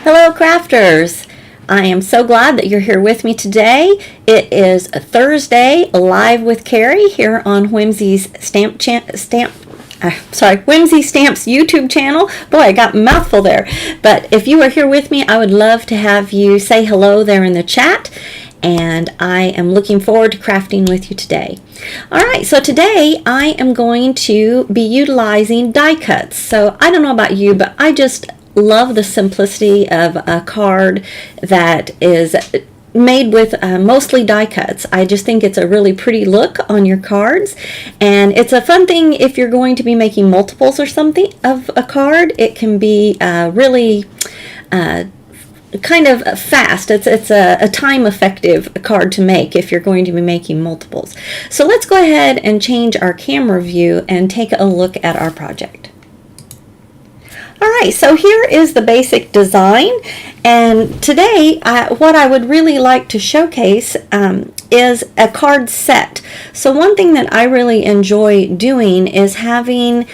Hello crafters! I am so glad that you're here with me today. It is a Thursday, live with Carrie here on Whimsy's Whimsy Stamps YouTube channel. Boy, I got a mouthful there. But if you are here with me, I would love to have you say hello there in the chat. And I am looking forward to crafting with you today. Alright, so today I am going to be utilizing die cuts. So I don't know about you, but I just love the simplicity of a card that is made with mostly die cuts. I just think it's a really pretty look on your cards, and it's a fun thing if you're going to be making multiples or something of a card. It can be really kind of fast. It's a time effective card to make if you're going to be making multiples. So let's go ahead and change our camera view and take a look at our project. Alright, so here is the basic design, and today what I would really like to showcase is a card set. So one thing that I really enjoy doing is having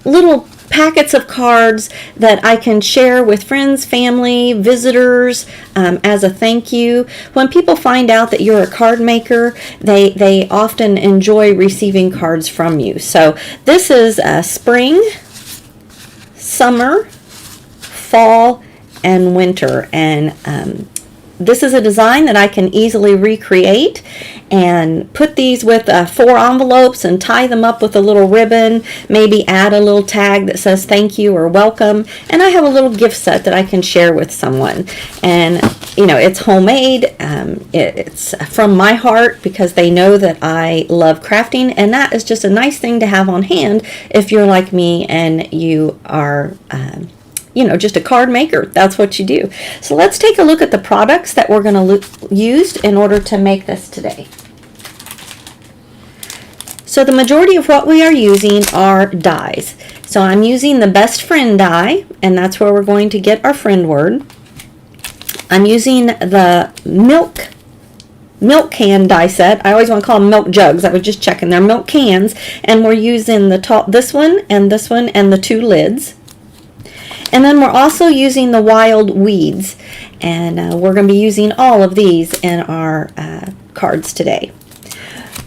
little packets of cards that I can share with friends, family, visitors as a thank you. When people find out that you're a card maker, they often enjoy receiving cards from you. So this is spring, summer, fall, and winter, and this is a design that I can easily recreate and put these with 4 envelopes and tie them up with a little ribbon, maybe add a little tag that says thank you or welcome, and I have a little gift set that I can share with someone. And you know, it's homemade, it's from my heart because they know that I love crafting, and that is just a nice thing to have on hand if you're like me and you are you know, just a card maker. That's what you do. So let's take a look at the products that we're going to use in order to make this today. So the majority of what we are using are dies. So I'm using the Best Friend die, and that's where we're going to get our friend word. I'm using the milk can die set. I always want to call them milk jugs. I was just checking. They're milk cans, and we're using the top, this one, and the 2 lids. And then we're also using the wild weeds, and we're going to be using all of these in our cards today.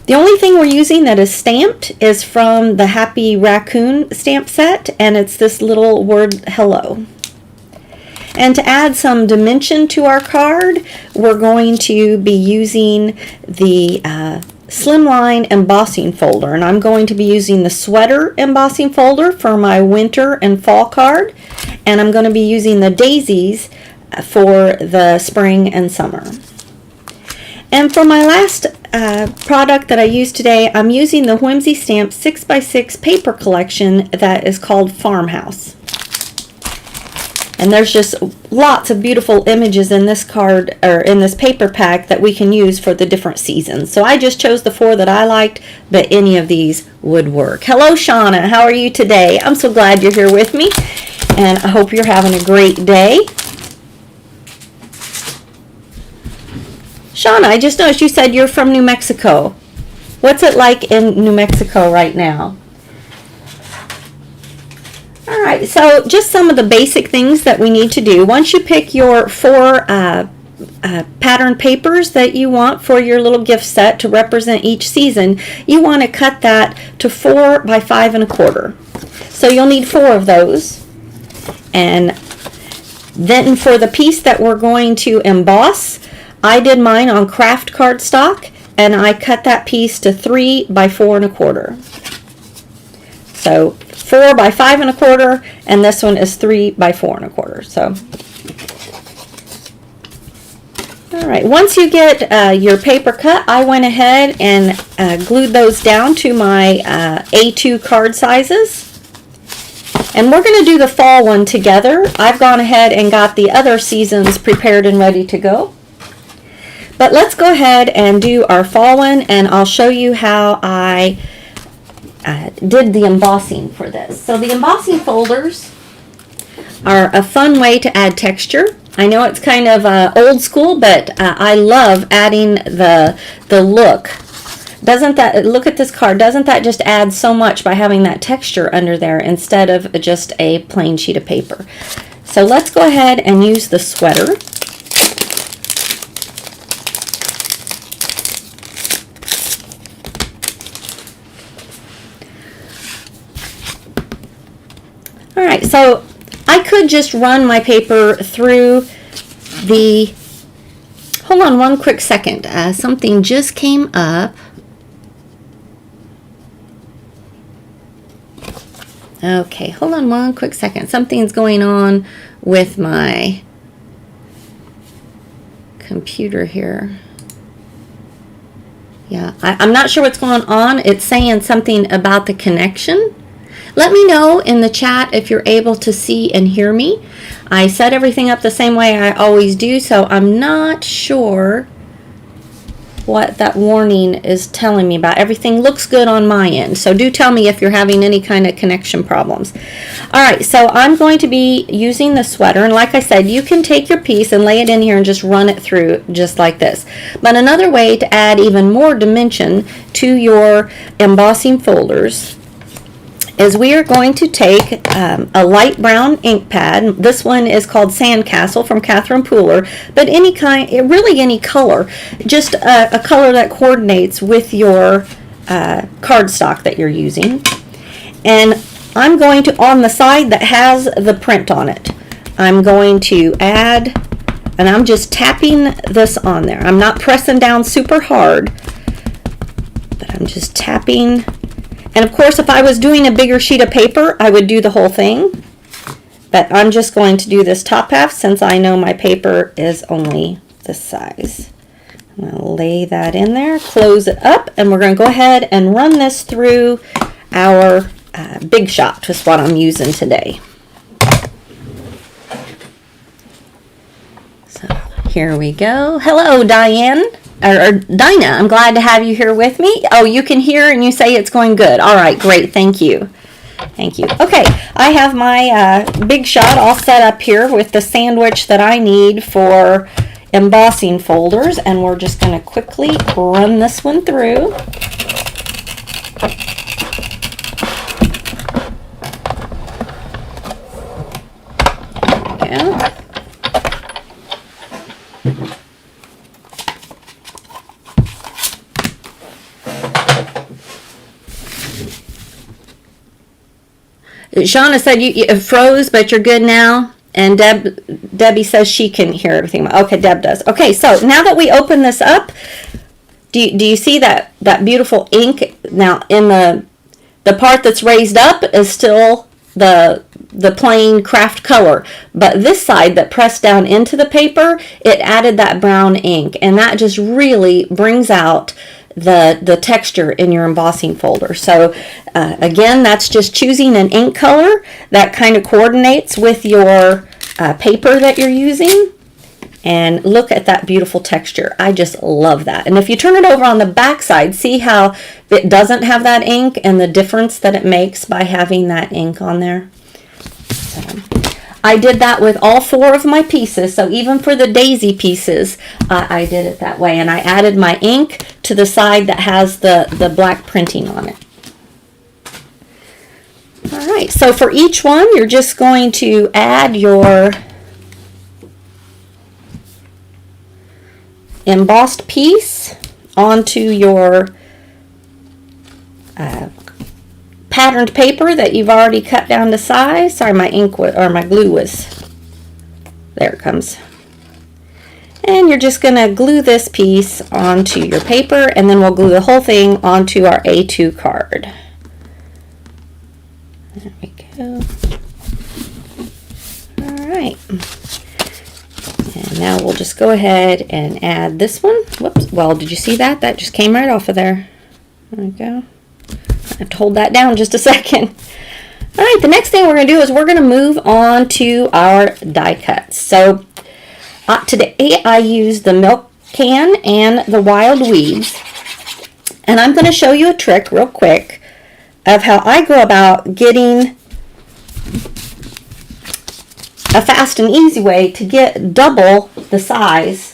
The only thing we're using that is stamped is from the Happy Raccoon stamp set, and it's this little word hello. And to add some dimension to our card, we're going to be using the Slimline embossing folder, and I'm going to be using the sweater embossing folder for my winter and fall card, and I'm going to be using the daisies for the spring and summer. And for my last product that I used today, I'm using the Whimsy Stamp 6x6 paper collection that is called Farmhouse. And there's just lots of beautiful images in this card, or in this paper pack, that we can use for the different seasons. So I just chose the 4 that I liked, but any of these would work. Hello Shauna, how are you today? I'm so glad you're here with me, and I hope you're having a great day. Shauna, I just noticed you said you're from New Mexico. What's it like in New Mexico right now? Alright, so just some of the basic things that we need to do. Once you pick your 4 pattern papers that you want for your little gift set to represent each season, you want to cut that to 4 by 5 1/4. So you'll need 4 of those. And then for the piece that we're going to emboss, I did mine on craft cardstock, and I cut that piece to 3 by 4 1/4. So 4 by 5 1/4, and this one is 3 by 4 1/4. So, all right. Once you get your paper cut, I went ahead and glued those down to my A2 card sizes. And we're going to do the fall one together. I've gone ahead and got the other seasons prepared and ready to go. But let's go ahead and do our fall one, and I'll show you how I did the embossing for this. So the embossing folders are a fun way to add texture. I know it's kind of old school, but I love adding the look. Doesn't that, look at this card, doesn't that just add so much by having that texture under there instead of just a plain sheet of paper? So let's go ahead and use the sweater. All right, so I could just run my paper through the, hold on one quick second, something just came up. Okay, hold on one quick second. Something's going on with my computer here. Yeah, I'm not sure what's going on. It's saying something about the connection. Let me know in the chat if you're able to see and hear me. I set everything up the same way I always do, so I'm not sure what that warning is telling me about. Everything looks good on my end, so do tell me if you're having any kind of connection problems. All right, so I'm going to be using the sweater, and like I said, you can take your piece and lay it in here and just run it through just like this. But another way to add even more dimension to your embossing folders is we are going to take a light brown ink pad. This one is called Sandcastle from Catherine Pooler, but any kind, really any color, just a color that coordinates with your cardstock that you're using. And I'm going to, on the side that has the print on it, I'm going to add, and I'm just tapping this on there. I'm not pressing down super hard, but I'm just tapping. And of course, if I was doing a bigger sheet of paper, I would do the whole thing. But I'm just going to do this top half since I know my paper is only this size. I'm going to lay that in there, close it up, and we're going to go ahead and run this through our Big Shot, which is what I'm using today. So here we go. Hello, Diane. Or Dinah, I'm glad to have you here with me. Oh, you can hear and you say it's going good. All right, great. Thank you. Thank you. Okay, I have my Big Shot all set up here with the sandwich that I need for embossing folders, and we're just going to quickly run this one through. There we go. Shauna said you froze, but you're good now. And Debbie says she can hear everything. Okay, Deb does. Okay, so now that we open this up, do you see that beautiful ink? Now, in the part that's raised up is still the plain craft color, but this side that pressed down into the paper, it added that brown ink, and that just really brings out the texture in your embossing folder. So again, that's just choosing an ink color that kind of coordinates with your paper that you're using. And look at that beautiful texture. I just love that. And if you turn it over on the back side, see how it doesn't have that ink and the difference that it makes by having that ink on there. So I did that with all 4 of my pieces, so even for the daisy pieces, I did it that way, and I added my ink to the side that has the black printing on it. All right, so for each one, you're just going to add your embossed piece onto your patterned paper that you've already cut down to size. Sorry, my ink or my glue was, there it comes. And you're just going to glue this piece onto your paper, and then we'll glue the whole thing onto our A2 card. There we go. All right. And now we'll just go ahead and add this one. Whoops. Well, did you see that? That just came right off of there. There we go. I have to hold that down just a second. All right, the next thing we're going to do is we're going to move on to our die cuts. So today I used the milk can and the wild weeds. And I'm going to show you a trick real quick of how I go about getting a fast and easy way to get double the size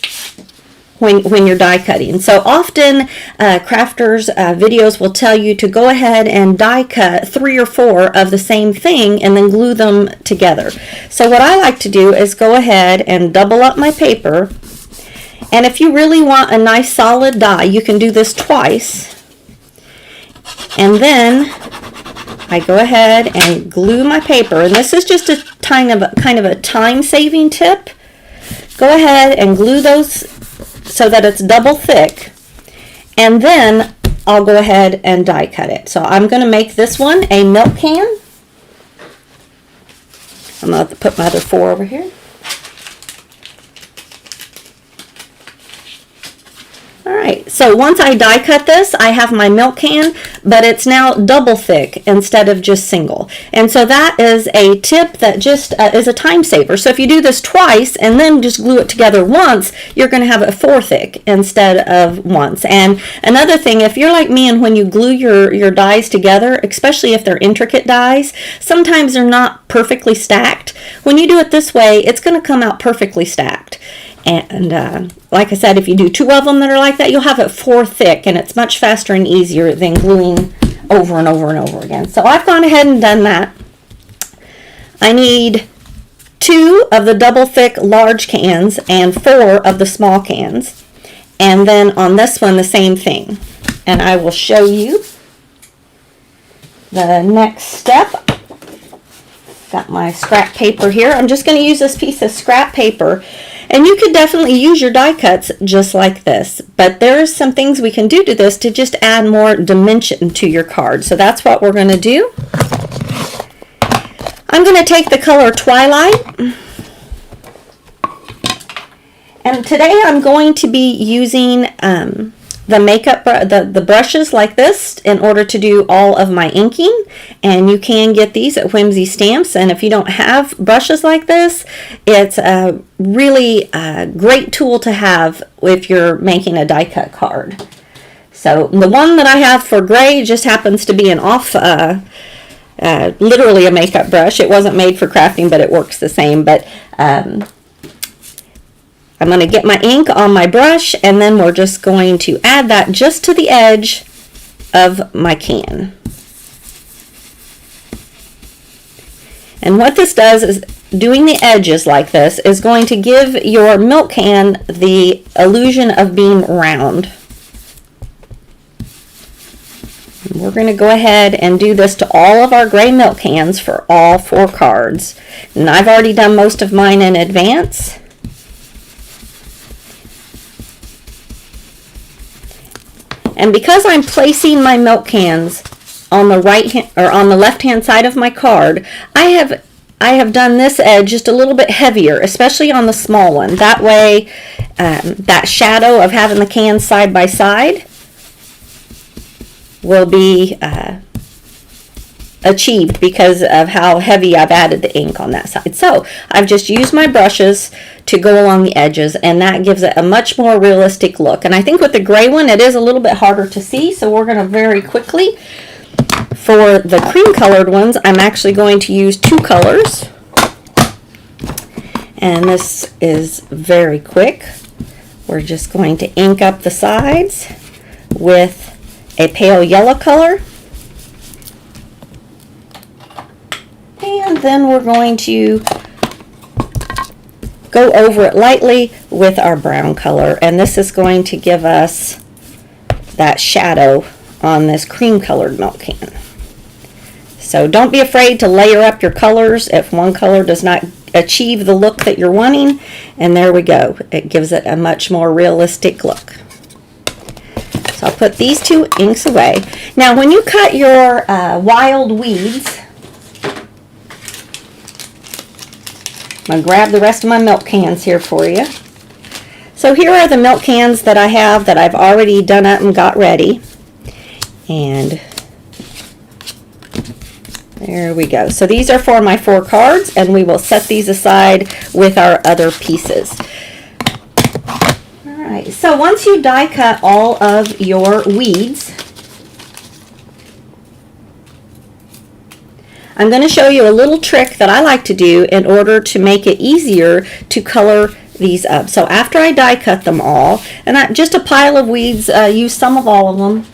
when you're die cutting. So often crafters videos will tell you to go ahead and die cut 3 or 4 of the same thing and then glue them together. So what I like to do is go ahead and double up my paper, and if you really want a nice solid die, you can do this twice, and then I go ahead and glue my paper, and this is just a kind of a time-saving tip. Go ahead and glue those so that it's double thick, and then I'll go ahead and die cut it. So I'm going to make this one a milk can. I'm going to put my other 4 over here. Alright, so once I die cut this, I have my milk can, but it's now double thick instead of just single. And so that is a tip that just is a time saver. So if you do this twice and then just glue it together once, you're going to have it 4 thick instead of once. And another thing, if you're like me and when you glue your dies together, especially if they're intricate dies, sometimes they're not perfectly stacked. When you do it this way, it's going to come out perfectly stacked. And like I said, if you do 2 of them that are like that, you'll have it 4 thick, and it's much faster and easier than gluing over and over and over again. So I've gone ahead and done that. I need 2 of the double thick large cans and 4 of the small cans. And then on this one, the same thing. And I will show you the next step. Got my scrap paper here. I'm just going to use this piece of scrap paper. And you could definitely use your die cuts just like this, but there are some things we can do to this to just add more dimension to your card. So that's what we're going to do. I'm going to take the color Twilight, and today I'm going to be using the makeup, the brushes like this in order to do all of my inking. And you can get these at Whimsy Stamps, and if you don't have brushes like this, it's a really great tool to have if you're making a die cut card. So the one that I have for gray just happens to be an off literally a makeup brush. It wasn't made for crafting, but it works the same. But I'm going to get my ink on my brush, and then we're just going to add that just to the edge of my can. And what this does is, doing the edges like this is going to give your milk can the illusion of being round. We're going to go ahead and do this to all of our gray milk cans for all 4 cards. And I've already done most of mine in advance. And because I'm placing my milk cans on the right hand or on the left hand side of my card, I have done this edge just a little bit heavier, especially on the small one. That way, that shadow of having the cans side by side will be achieved because of how heavy I've added the ink on that side. So I've just used my brushes to go along the edges, and that gives it a much more realistic look. And I think with the gray one, it is a little bit harder to see, so we're going to very quickly. For the cream colored ones, I'm actually going to use 2 colors, and this is very quick. We're just going to ink up the sides with a pale yellow color. And then we're going to go over it lightly with our brown color, and this is going to give us that shadow on this cream colored milk can. So don't be afraid to layer up your colors if one color does not achieve the look that you're wanting, and there we go. It gives it a much more realistic look. So I'll put these 2 inks away. Now when you cut your wild weeds, I'm going to grab the rest of my milk cans here for you. So here are the milk cans that I have that I've already done up and got ready. And there we go. So these are for my 4 cards, and we will set these aside with our other pieces. Alright, so once you die cut all of your weeds, I'm going to show you a little trick that I like to do in order to make it easier to color these up. So after I die cut them all, and just a pile of weeds, use some of all of them,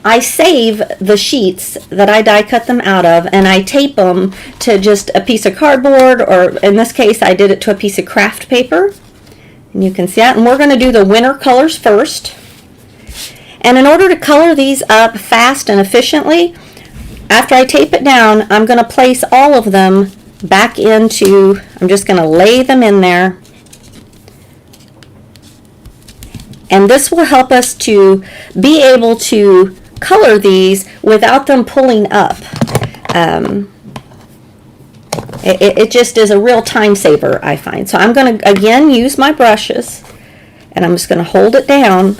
I save the sheets that I die cut them out of, and I tape them to just a piece of cardboard, or in this case I did it to a piece of craft paper. And you can see that. And we're going to do the winter colors first. And in order to color these up fast and efficiently, after I tape it down, I'm going to place all of them back into, I'm just going to lay them in there. And this will help us to be able to color these without them pulling up. It just is a real time saver, I find. So I'm going to again use my brushes, and I'm just going to hold it down,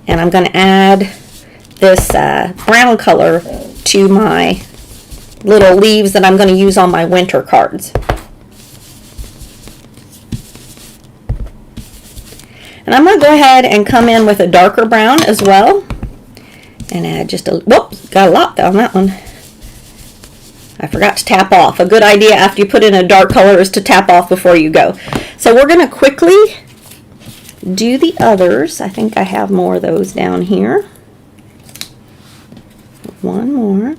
and I'm going to add this brown color to my little leaves that I'm going to use on my winter cards. And I'm going to go ahead and come in with a darker brown as well, and add just a, whoops, got a lot on that one. I forgot to tap off. A good idea after you put in a dark color is to tap off before you go. So we're going to quickly do the others. I think I have more of those down here. One more.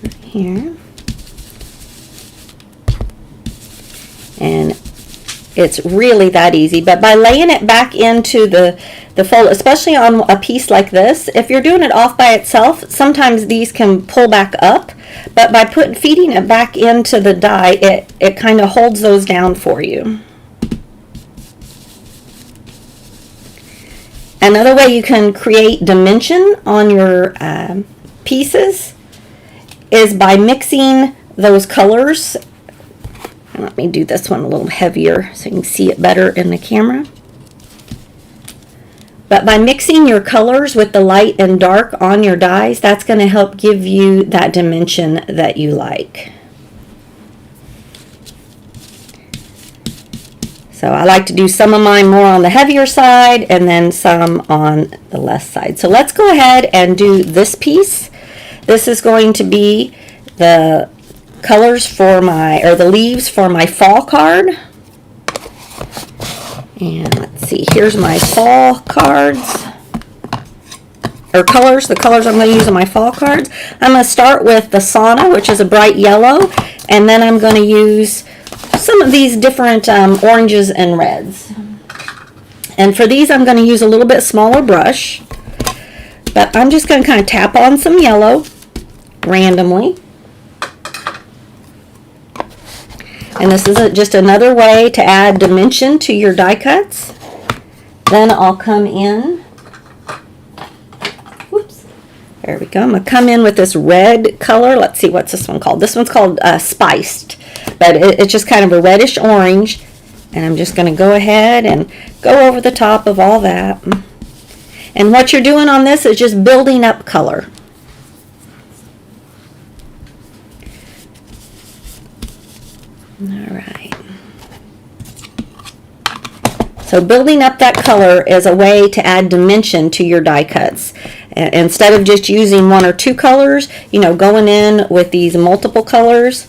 Right here. And it's really that easy. But by laying it back into the fold, especially on a piece like this, if you're doing it off by itself, sometimes these can pull back up, but by feeding it back into the die, it kind of holds those down for you. Another way you can create dimension on your pieces is by mixing those colors. Let me do this one a little heavier so you can see it better in the camera. But by mixing your colors with the light and dark on your dies, that's going to help give you that dimension that you like. So I like to do some of mine more on the heavier side and then some on the less side. So let's go ahead and do this piece. This is going to be the colors for the leaves for my fall card. And let's see, here's my fall cards, or colors, the colors I'm going to use on my fall cards. I'm going to start with the sauna, which is a bright yellow, and then I'm going to use some of these different oranges and reds. And for these I'm going to use a little bit smaller brush, but I'm just going to kind of tap on some yellow randomly. And this is just another way to add dimension to your die cuts. Then I'll come in, whoops, there we go. I'm going to come in with this red color. Let's see, what's this one called? This one's called Spiced, but it's just kind of a reddish orange. And I'm just going to go ahead and go over the top of all that. And what you're doing on this is just building up color. All right. So building up that color is a way to add dimension to your die cuts. Instead of just using one or two colors, going in with these multiple colors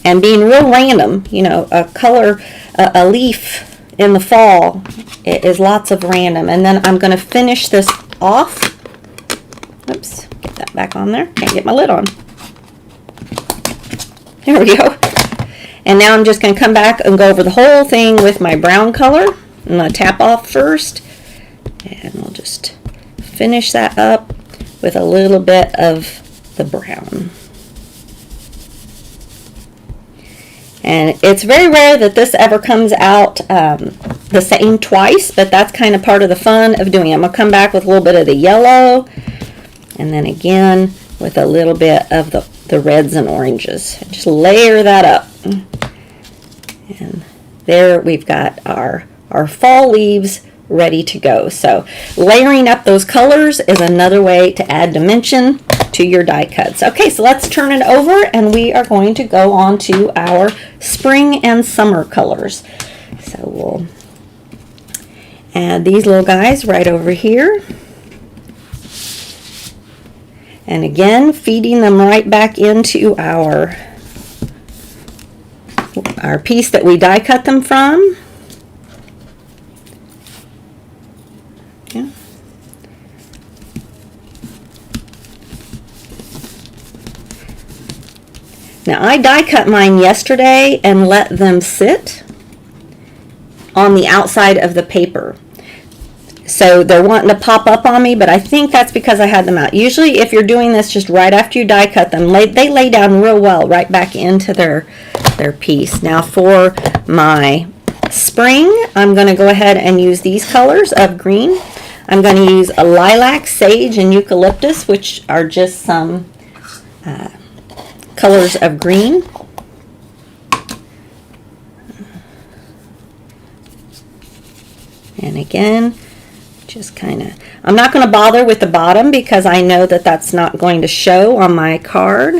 and being real random. A color, a leaf in the fall is lots of random. And then I'm going to finish this off. Oops, get that back on there. Can't get my lid on. There we go. And now I'm just going to come back and go over the whole thing with my brown color. I'm going to tap off first, and we'll just finish that up with a little bit of the brown. And it's very rare that this ever comes out the same twice, but that's kind of part of the fun of doing it. I'm going to come back with a little bit of the yellow, and then again with a little bit of the reds and oranges. Just layer that up. And there we've got our fall leaves ready to go. So layering up those colors is another way to add dimension to your die cuts. Okay, so let's turn it over and we are going to go on to our spring and summer colors. So we'll add these little guys right over here. And again, feeding them right back into our our piece that we die cut them from. Yeah. Now I die cut mine yesterday and let them sit on the outside of the paper. So they're wanting to pop up on me, but I think that's because I had them out. Usually if you're doing this just right after you die cut them, they lay down real well right back into their piece. Now for my spring, I'm going to go ahead and use these colors of green. I'm going to use a lilac, sage, and eucalyptus, which are just some colors of green. And again, just kind of, I'm not going to bother with the bottom because I know that that's not going to show on my card.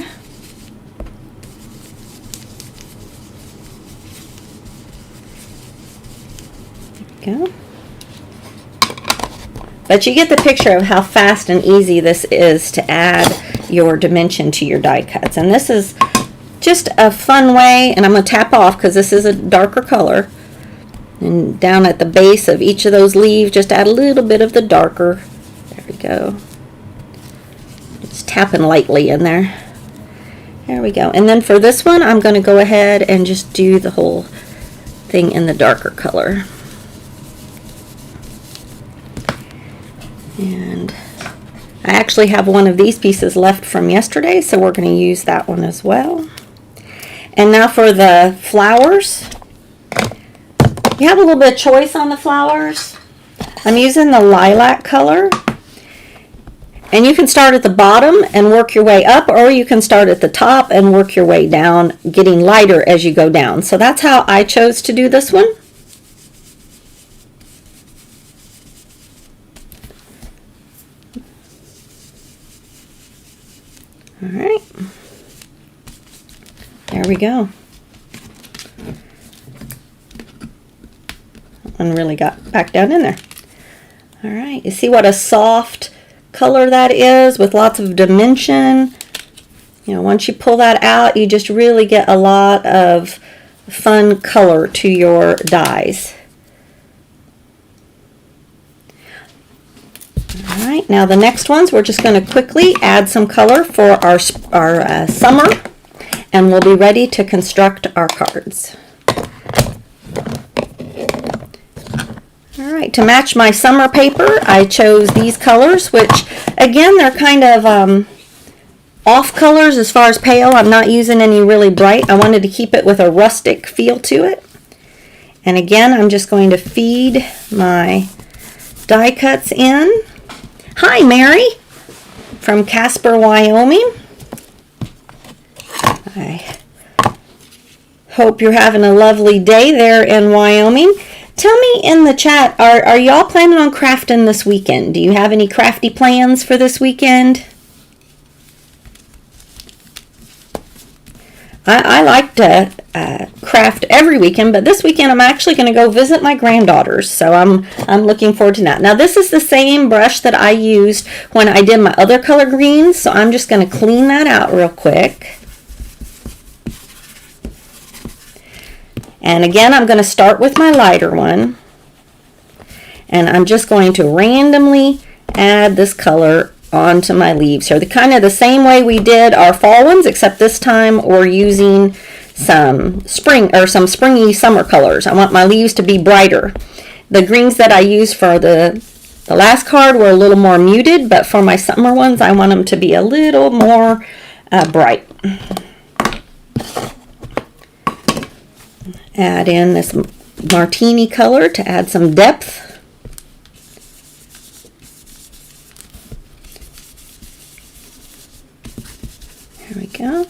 There we go. But you get the picture of how fast and easy this is to add your dimension to your die cuts. And this is just a fun way, and I'm going to tap off because this is a darker color. And down at the base of each of those leaves, just add a little bit of the darker. There we go. Just tapping lightly in there. There we go. And then for this one, I'm going to go ahead and just do the whole thing in the darker color. And I actually have one of these pieces left from yesterday, so we're going to use that one as well. And now for the flowers. You have a little bit of choice on the flowers. I'm using the lilac color. And you can start at the bottom and work your way up, or you can start at the top and work your way down, getting lighter as you go down. So that's how I chose to do this one. All right. There we go. One really got back down in there. All right, you see what a soft color that is with lots of dimension. You know, once you pull that out, you just really get a lot of fun color to your dies. All right, now the next ones, we're just going to quickly add some color for our summer, and we'll be ready to construct our cards. All right, to match my summer paper, I chose these colors, which again, they're kind of off colors as far as pale. I'm not using any really bright. I wanted to keep it with a rustic feel to it. And again, I'm just going to feed my die cuts in. Hi, Mary from Casper, Wyoming. I hope you're having a lovely day there in Wyoming. Tell me in the chat, are y'all planning on crafting this weekend? Do you have any crafty plans for this weekend? I like to craft every weekend, but this weekend I'm actually going to go visit my granddaughters, so I'm looking forward to that. Now this is the same brush that I used when I did my other color greens, so I'm just going to clean that out real quick. And again, I'm going to start with my lighter one, and I'm just going to randomly add this color onto my leaves here. The kind of the same way we did our fall ones, except this time we're using some springy summer colors. I want my leaves to be brighter. The greens that I used for the last card were a little more muted, but for my summer ones, I want them to be a little more bright. Add in this martini color to add some depth. There we go.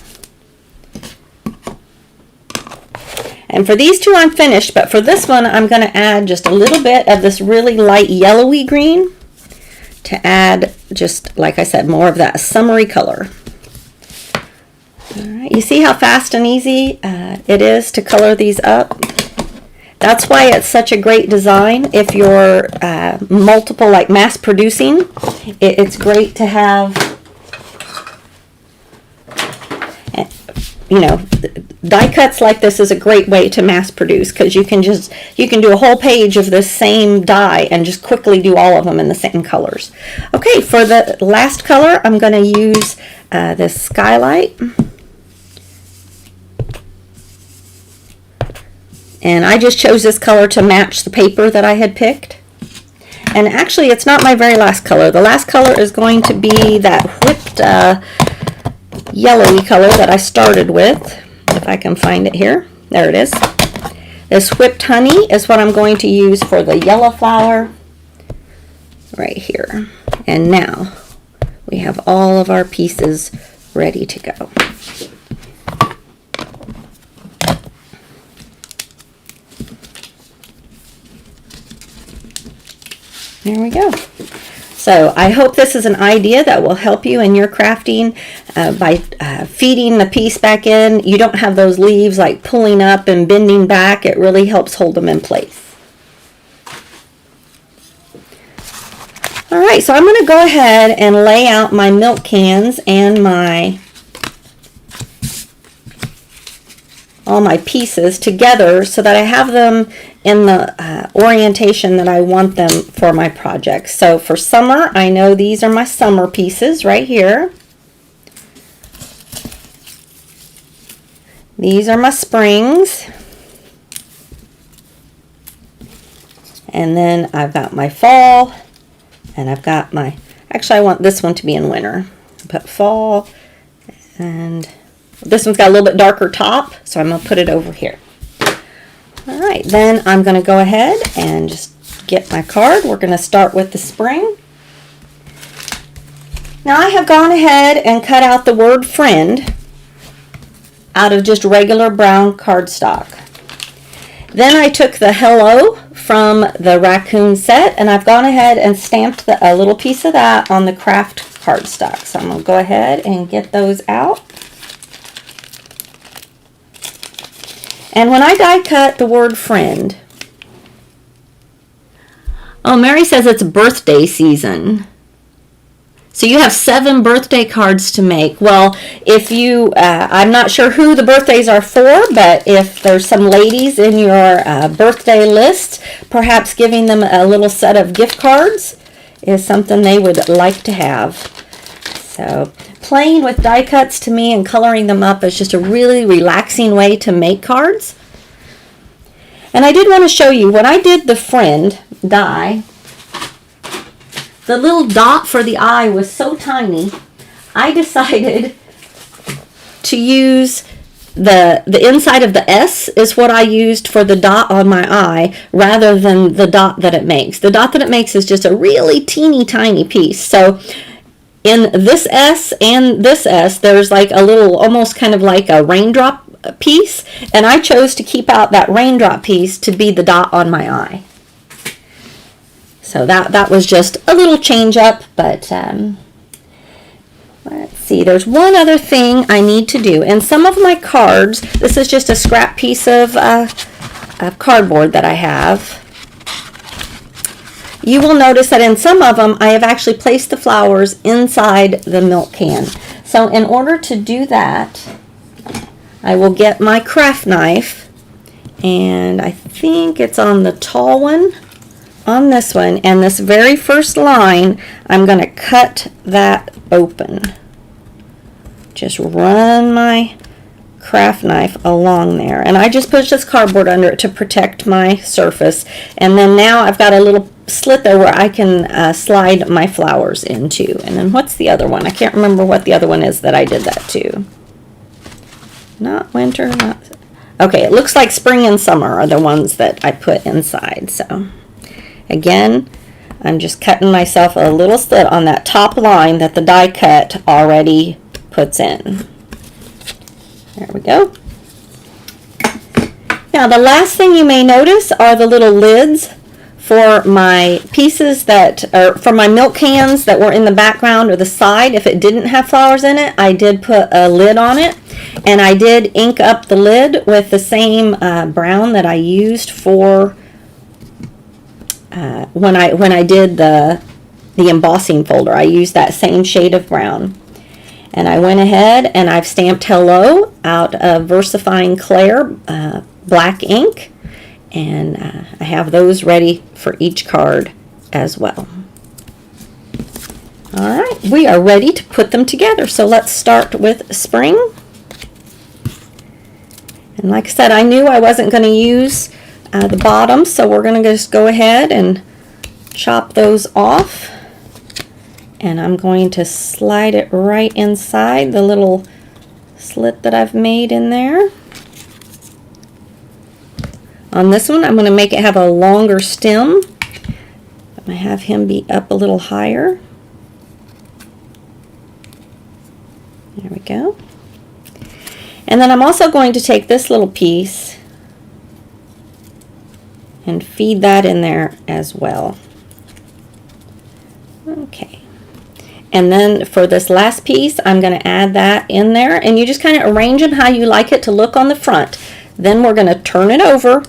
And for these two I'm finished, but for this one I'm going to add just a little bit of this really light yellowy green to add, just like I said, more of that summery color. All right, you see how fast and easy it is to color these up? That's why it's such a great design. If you're multiple, like mass producing, it's great to have, you know, die cuts like this is a great way to mass produce, because you can do a whole page of the same die and just quickly do all of them in the same colors. Okay, for the last color, I'm going to use this Skylight. And I just chose this color to match the paper that I had picked. And actually, it's not my very last color. The last color is going to be that whipped yellowy color that I started with. If I can find it here. There it is. This whipped honey is what I'm going to use for the yellow flower right here. And now we have all of our pieces ready to go. There we go. So I hope this is an idea that will help you in your crafting by feeding the piece back in. You don't have those leaves like pulling up and bending back. It really helps hold them in place. All right, so I'm going to go ahead and lay out my milk cans and all my pieces together so that I have them in the orientation that I want them for my project. So for summer, I know these are my summer pieces right here. These are my springs. And then I've got my fall, and I've got my, actually I want this one to be in winter. Put fall, and this one's got a little bit darker top, so I'm going to put it over here. All right, then I'm going to go ahead and just get my card. We're going to start with the spring. Now I have gone ahead and cut out the word friend out of just regular brown cardstock. Then I took the hello from the raccoon set, and I've gone ahead and stamped a little piece of that on the craft cardstock. So I'm going to go ahead and get those out. And when I die cut the word friend, oh, Mary says it's birthday season. So you have 7 birthday cards to make. Well, if you, I'm not sure who the birthdays are for, but if there's some ladies in your birthday list, perhaps giving them a little set of gift cards is something they would like to have. So playing with die cuts to me and coloring them up is just a really relaxing way to make cards. And I did want to show you, when I did the friend die, the little dot for the eye was so tiny, I decided to use the inside of the S is what I used for the dot on my eye, rather than the dot that it makes. The dot that it makes is just a really teeny tiny piece. So in this S and this S, there's like a little, almost kind of like a raindrop piece, and I chose to keep out that raindrop piece to be the dot on my eye. So that was just a little change up, but let's see, there's one other thing I need to do. In some of my cards, this is just a scrap piece of cardboard that I have. You will notice that in some of them, I have actually placed the flowers inside the milk can. So in order to do that, I will get my craft knife, and I think it's on the tall one, on this one, and this very first line, I'm going to cut that open. Just run my craft knife along there, and I just push this cardboard under it to protect my surface, and then now I've got a little slit there where I can slide my flowers into. And then what's the other one? I can't remember what the other one is that I did that to. Not winter, not... Okay, it looks like spring and summer are the ones that I put inside. So again, I'm just cutting myself a little slit on that top line that the die cut already puts in. There we go. Now the last thing you may notice are the little lids for my pieces that are for my milk cans that were in the background or the side. If it didn't have flowers in it, I did put a lid on it, and I did ink up the lid with the same brown that I used for when I did the embossing folder. I used that same shade of brown. And I went ahead and I've stamped hello out of VersaFine Clair black ink. And I have those ready for each card as well. All right, we are ready to put them together. So let's start with spring. And like I said, I knew I wasn't going to use the bottom, so we're going to just go ahead and chop those off. And I'm going to slide it right inside the little slit that I've made in there. On this one, I'm going to make it have a longer stem. I'm going to have him be up a little higher. There we go. And then I'm also going to take this little piece and feed that in there as well. Okay. And then for this last piece, I'm going to add that in there, and you just kind of arrange them how you like it to look on the front. Then we're going to turn it over,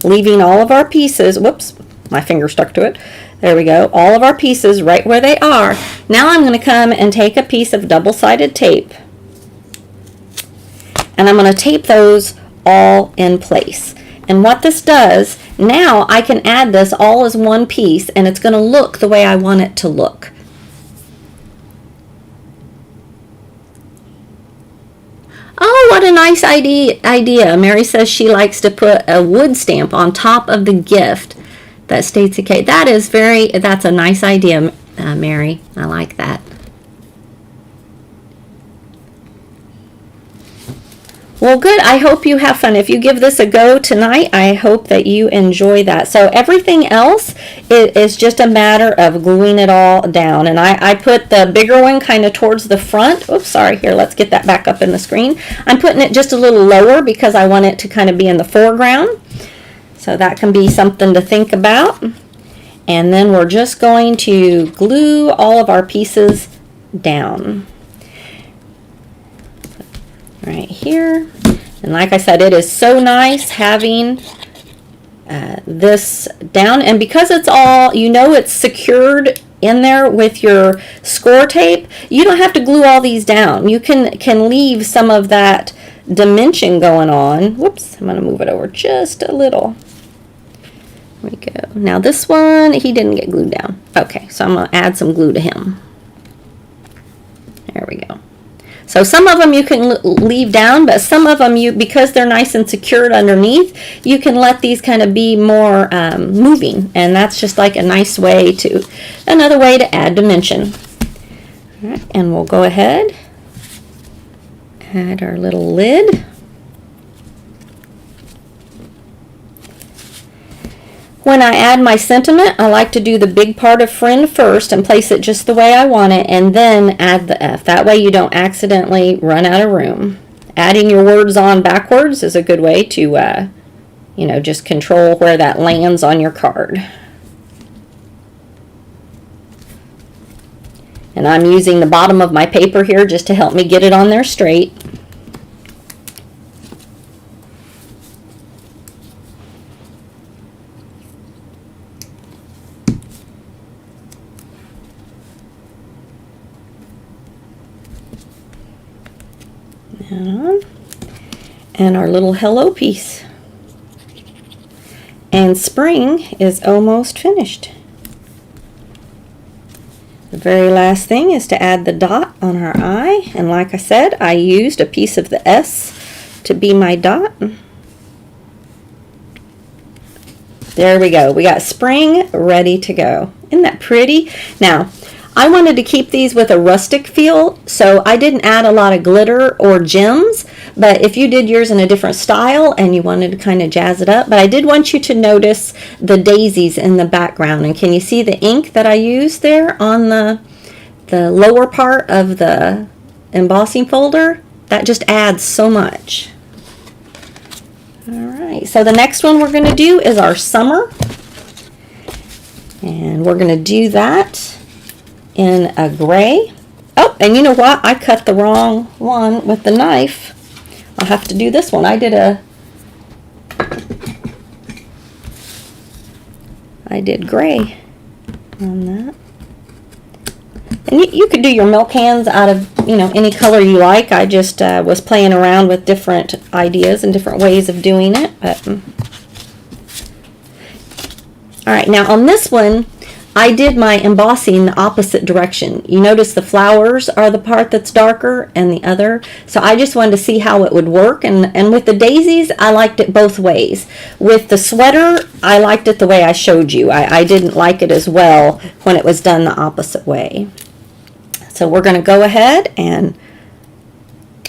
leaving all of our pieces, whoops, my finger stuck to it. There we go, all of our pieces right where they are. Now I'm going to come and take a piece of double-sided tape, and I'm going to tape those all in place. And what this does, now I can add this all as one piece, and it's going to look the way I want it to look. Oh, what a nice idea. Mary says she likes to put a wood stamp on top of the gift that states okay. That's a nice idea, Mary. I like that. Well, good. I hope you have fun. If you give this a go tonight, I hope that you enjoy that. So everything else is just a matter of gluing it all down. And I put the bigger one kind of towards the front. Oops, sorry. Here, let's get that back up in the screen. I'm putting it just a little lower because I want it to kind of be in the foreground. So that can be something to think about. And then we're just going to glue all of our pieces down. Right here. And like I said, it is so nice having this down, and because it's all, it's secured in there with your score tape, you don't have to glue all these down. You can leave some of that dimension going on. Whoops, I'm going to move it over just a little. There we go. Now this one, he didn't get glued down. Okay, so I'm going to add some glue to him. There we go. So some of them you can leave down, but some of them, because they're nice and secured underneath, you can let these kind of be more moving, and that's just like a nice way another way to add dimension. All right, and we'll go ahead, add our little lid. When I add my sentiment, I like to do the big part of friend first and place it just the way I want it, and then add the F. That way you don't accidentally run out of room. Adding your words on backwards is a good way to, just control where that lands on your card. And I'm using the bottom of my paper here just to help me get it on there straight. And our little hello piece. And spring is almost finished. The very last thing is to add the dot on our eye, and like I said, I used a piece of the S to be my dot. There we go. We got spring ready to go. Isn't that pretty? Now, I wanted to keep these with a rustic feel, so I didn't add a lot of glitter or gems, but if you did yours in a different style and you wanted to kind of jazz it up, but I did want you to notice the daisies in the background. And can you see the ink that I used there on the lower part of the embossing folder? That just adds so much. All right, so the next one we're going to do is our summer, and we're going to do that in a gray. Oh, and you know what? I cut the wrong one with the knife. I'll have to do this one. I did gray on that. And you could do your milk cans out of you know, any color you like. I just was playing around with different ideas and different ways of doing it. But all right, now on this one, I did my embossing the opposite direction. You notice the flowers are the part that's darker and the other. So I just wanted to see how it would work. And with the daisies, I liked it both ways. With the sweater, I liked it the way I showed you. I didn't like it as well when it was done the opposite way. So we're going to go ahead and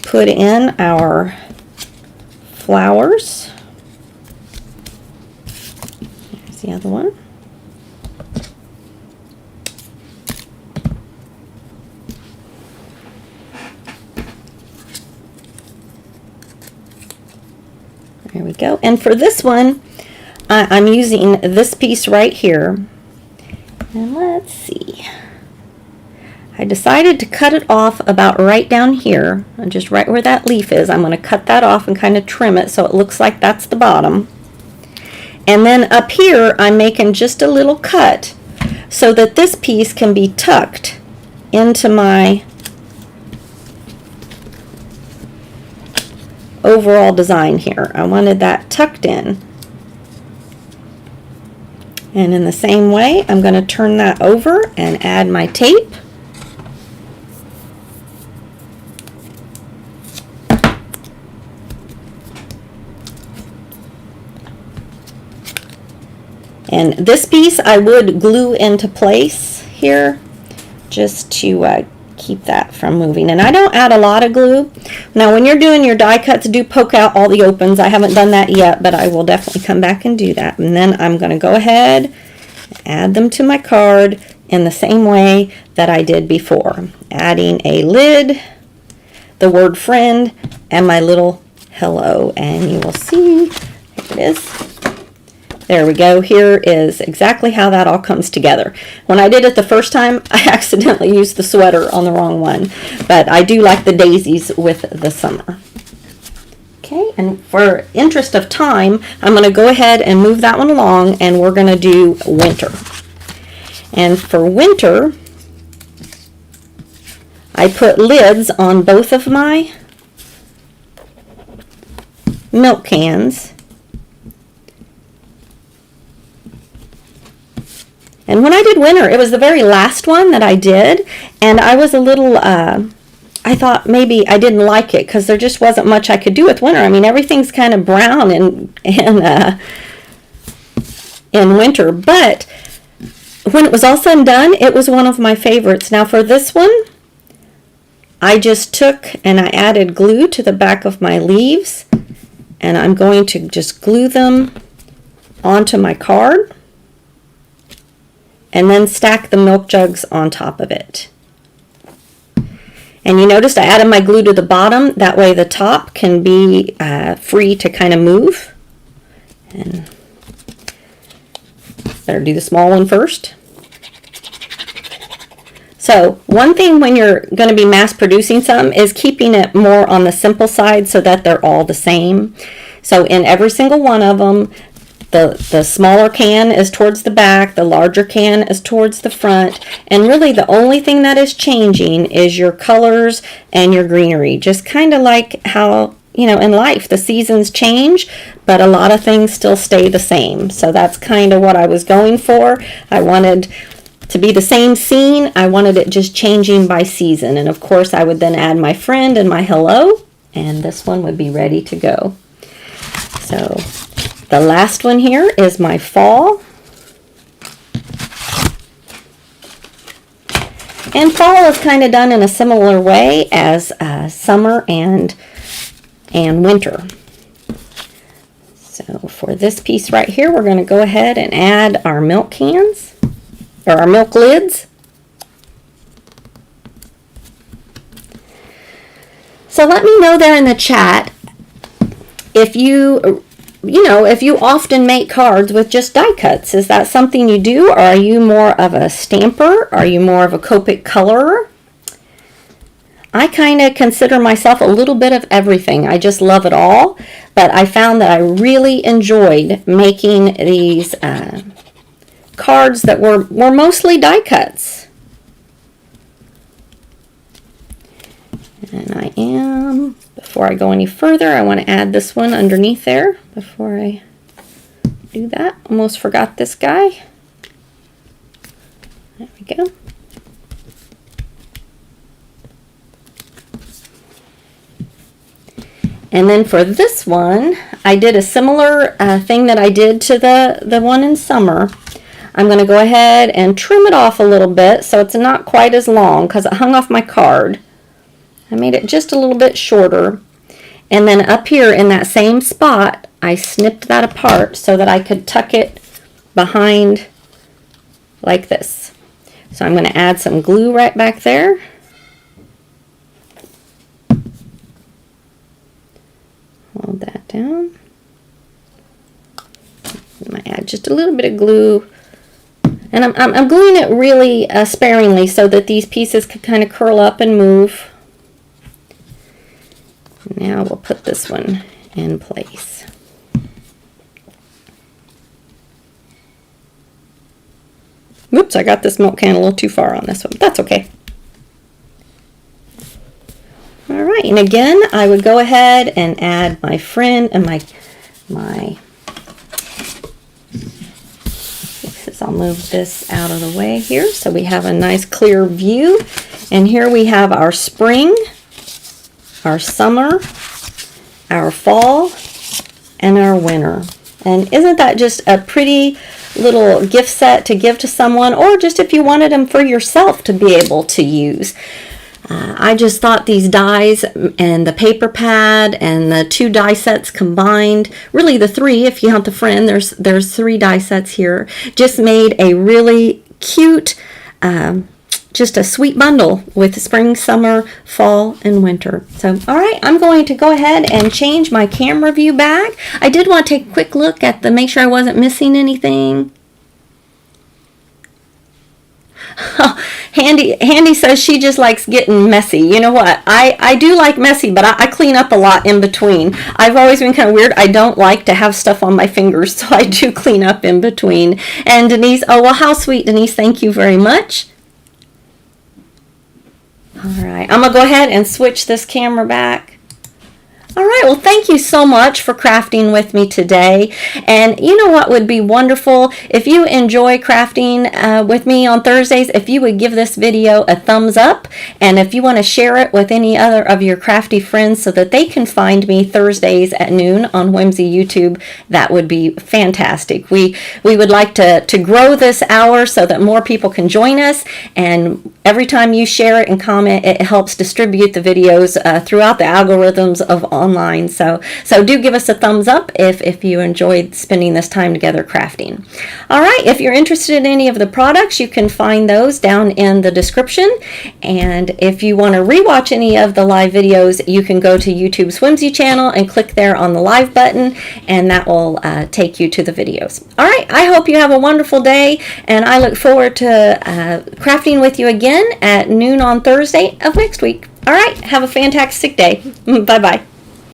put in our flowers. Here's the other one. There we go. And for this one, I'm using this piece right here. And let's see. I decided to cut it off about right down here, just right where that leaf is. I'm going to cut that off and kind of trim it so it looks like that's the bottom. And then up here, I'm making just a little cut so that this piece can be tucked into my overall design here. I wanted that tucked in. And in the same way, I'm going to turn that over and add my tape. And this piece I would glue into place here just to keep that from moving. And I don't add a lot of glue. Now when you're doing your die cuts, do poke out all the opens. I haven't done that yet, but I will definitely come back and do that. And then I'm going to go ahead and add them to my card in the same way that I did before. Adding a lid, the word friend, and my little hello. And you will see, here it is. There we go. Here is exactly how that all comes together. When I did it the first time, I accidentally used the sweater on the wrong one, but I do like the daisies with the summer. Okay, and for interest of time, I'm going to go ahead and move that one along, and we're going to do winter. And for winter, I put lids on both of my milk cans. And when I did winter, it was the very last one that I did, and I was a little, I thought maybe I didn't like it because there just wasn't much I could do with winter. I mean, everything's kind of brown in winter, but when it was all said and done, it was one of my favorites. Now for this one, I just took and I added glue to the back of my leaves, and I'm going to just glue them onto my card. And then stack the milk jugs on top of it. And you noticed I added my glue to the bottom. That way the top can be free to kind of move. And better do the small one first. So one thing when you're going to be mass producing something is keeping it more on the simple side so that they're all the same. So in every single one of them, the smaller can is towards the back, the larger can is towards the front, and really the only thing that is changing is your colors and your greenery. Just kind of like how, you know, in life the seasons change, but a lot of things still stay the same. So that's kind of what I was going for. I wanted to be the same scene. I wanted it just changing by season. And of course I would then add my friend and my hello, and this one would be ready to go. So the last one here is my fall. And fall is kind of done in a similar way as summer and winter. So for this piece right here, we're going to go ahead and add our milk cans, or our milk lids. So let me know there in the chat if you often make cards with just die cuts. Is that something you do, or are you more of a stamper? Are you more of a Copic colorer? I kind of consider myself a little bit of everything. I just love it all, but I found that I really enjoyed making these cards that were mostly die cuts. before I go any further, I want to add this one underneath there before I do that. Almost forgot this guy. There we go. And then for this one, I did a similar thing that I did to the one in summer. I'm going to go ahead and trim it off a little bit so it's not quite as long because it hung off my card. I made it just a little bit shorter. And then up here in that same spot, I snipped that apart so that I could tuck it behind like this. So I'm going to add some glue right back there. Hold that down. I'm going to add just a little bit of glue. And I'm gluing it really sparingly so that these pieces can kind of curl up and move. Now we'll put this one in place. Whoops, I got this milk can a little too far on this one, but that's okay. All right, and again, I would go ahead and add my friend and I'll move this out of the way here so we have a nice clear view. And here we have our spring, our summer, our fall, and our winter. And isn't that just a pretty little gift set to give to someone, or just if you wanted them for yourself to be able to use? I just thought these dies and the paper pad and the 2 die sets combined, really the 3 if you want the friend, there's 3 die sets here, just made a really cute, just a sweet bundle with spring, summer, fall, and winter. So, all right, I'm going to go ahead and change my camera view back. I did want to take a quick look at make sure I wasn't missing anything. Handy says she just likes getting messy. You know what? I do like messy, but I clean up a lot in between. I've always been kind of weird. I don't like to have stuff on my fingers, so I do clean up in between. And Denise, oh, well, how sweet, Denise. Thank you very much. All right, I'm going to go ahead and switch this camera back. All right, well, thank you so much for crafting with me today. And you know what would be wonderful? If you enjoy crafting with me on Thursdays, if you would give this video a thumbs up. And if you want to share it with any other of your crafty friends so that they can find me Thursdays at noon on Whimsy YouTube, that would be fantastic. We would like to grow this hour so that more people can join us. And every time you share it and comment, it helps distribute the videos throughout the algorithms of online. So do give us a thumbs up if you enjoyed spending this time together crafting. All right, if you're interested in any of the products, you can find those down in the description. And if you want to rewatch any of the live videos, you can go to YouTube's Whimsy channel and click there on the live button, and that will take you to the videos. All right, I hope you have a wonderful day, and I look forward to crafting with you again at noon on Thursday of next week. All right, have a fantastic day. Bye-bye.